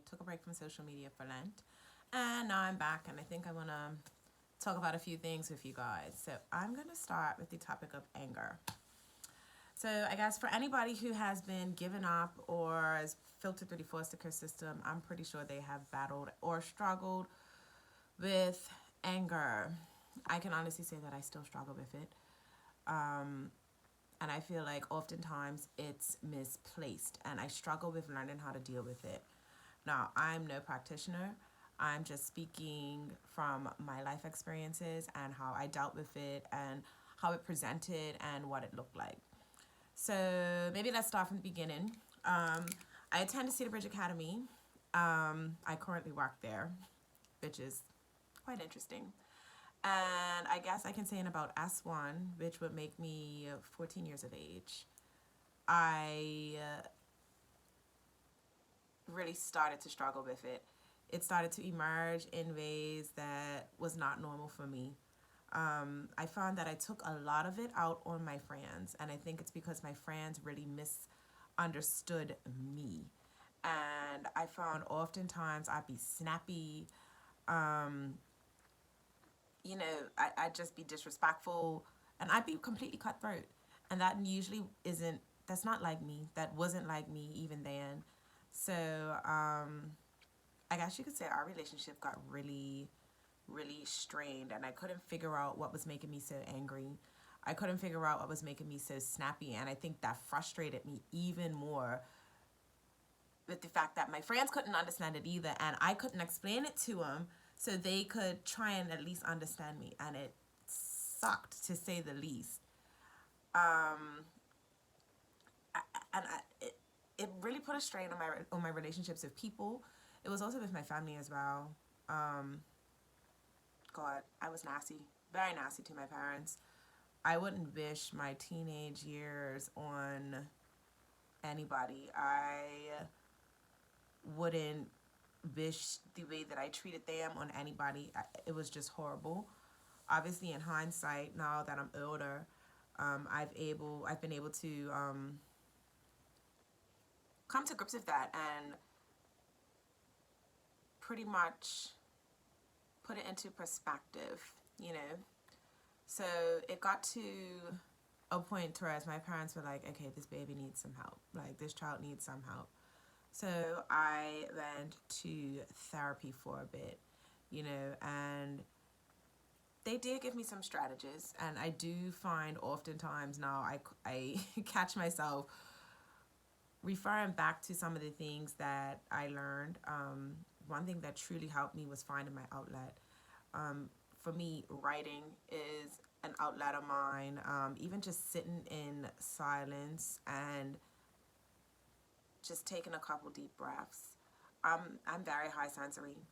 took a break from social media for Lent. And now I'm back, and I think I want to talk about a few things with you guys. So I'm going to start with the topic of anger. So I guess for anybody who has been given up or is filtered through the foster care system, I'm pretty sure they have battled or struggled with anger. I can honestly say that I still struggle with it. And I feel like oftentimes it's misplaced, and I struggle with learning how to deal with it. Now, I'm no practitioner. I'm just speaking from my life experiences and how I dealt with it and how it presented and what it looked like. So maybe let's start from the beginning. I attended Cedar Bridge Academy. I currently work there, which is quite interesting. And I guess I can say in about S1, which would make me 14 years of age, I really started to struggle with it. It started to emerge in ways that was not normal for me. I found that I took a lot of it out on my friends, and I think it's because my friends really misunderstood me. And I found oftentimes I'd be snappy, I'd just be disrespectful, and I'd be completely cutthroat. And that usually isn't, that's not like me. That wasn't like me even then. So I guess you could say our relationship got really, really strained, and I couldn't figure out what was making me so angry. I couldn't figure out what was making me so snappy, and I think that frustrated me even more with the fact that my friends couldn't understand it either, and I couldn't explain it to them so they could try and at least understand me, and it sucked to say the least. Um, it really put a strain on my relationships with people. It was also with my family as well. Um, God, I was nasty, very nasty to my parents. I wouldn't wish my teenage years on anybody. I wouldn't wish the way that I treated them on anybody. It was just horrible. Obviously, in hindsight, now that I'm older, I've been able to come to grips with that and pretty much put it into perspective, you know. So it got to a point whereas my parents were like, okay, this baby needs some help. Like, this child needs some help. So I went to therapy for a bit, and they did give me some strategies. And I do find oftentimes now I catch myself referring back to some of the things that I learned. One thing that truly helped me was finding my outlet. For me, writing is an outlet of mine. Even just sitting in silence and just taking a couple deep breaths. I'm very high sensory.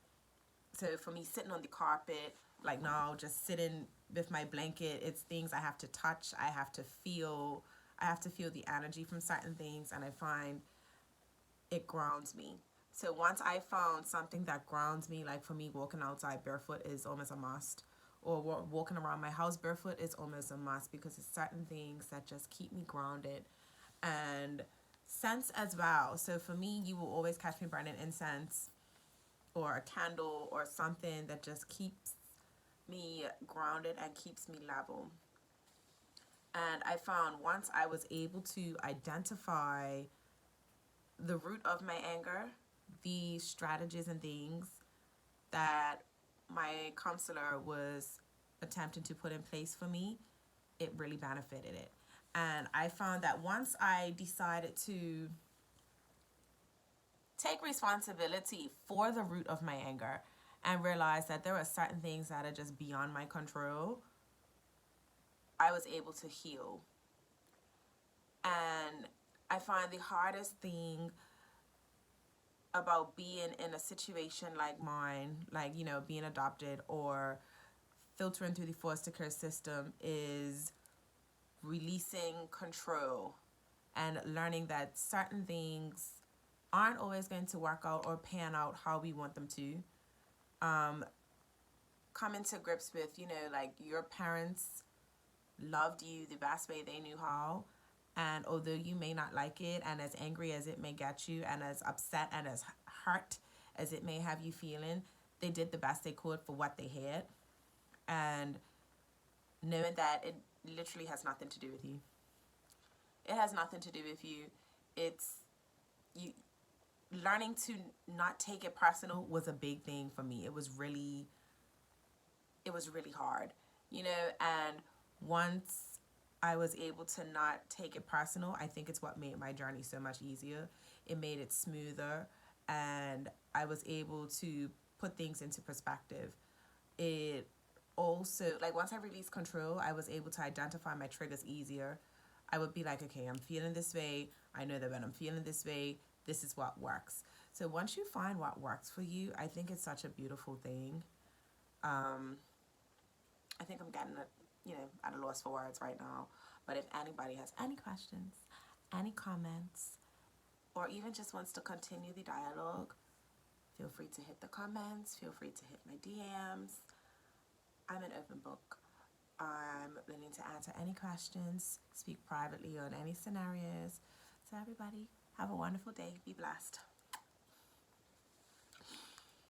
So for me, sitting on the carpet, like now, just sitting with my blanket, it's things I have to touch. I have to feel. I have to feel the energy from certain things, and I find it grounds me. So once I found something that grounds me, like for me, walking outside barefoot is almost a must, or walking around my house barefoot is almost a must, because it's certain things that just keep me grounded. And scents as well. So for me, you will always catch me burning incense or a candle or something that just keeps me grounded and keeps me level. And I found once I was able to identify the root of my anger, the strategies and things that my counselor was attempting to put in place for me, it really benefited it. And I found that once I decided to take responsibility for the root of my anger and realize that there are certain things that are just beyond my control, I was able to heal. And I find the hardest thing about being in a situation like mine, like, being adopted or filtering through the foster care system, is releasing control and learning that certain things aren't always going to work out or pan out how we want them to. Coming to grips with, like, your parents loved you the best way they knew how. And although you may not like it, and as angry as it may get you, and as upset and as hurt as it may have you feeling, they did the best they could for what they had. And knowing that it literally has nothing to do with you. It has nothing to do with you. It's you learning to not take it personal was a big thing for me. It was really hard, you know, and once I was able to not take it personal, I think it's what made my journey so much easier. It made it smoother, and I was able to put things into perspective. It also, like, once I released control, I was able to identify my triggers easier. I would be like, okay, I'm feeling this way. I know that when I'm feeling this way, this is what works. So once you find what works for you, I think it's such a beautiful thing. I think I'm getting, at a loss for words right now. But if anybody has any questions, any comments, or even just wants to continue the dialogue, feel free to hit the comments. Feel free to hit my DMs. I'm an open book. I'm willing to answer any questions, speak privately on any scenarios. So everybody, have a wonderful day. Be blessed.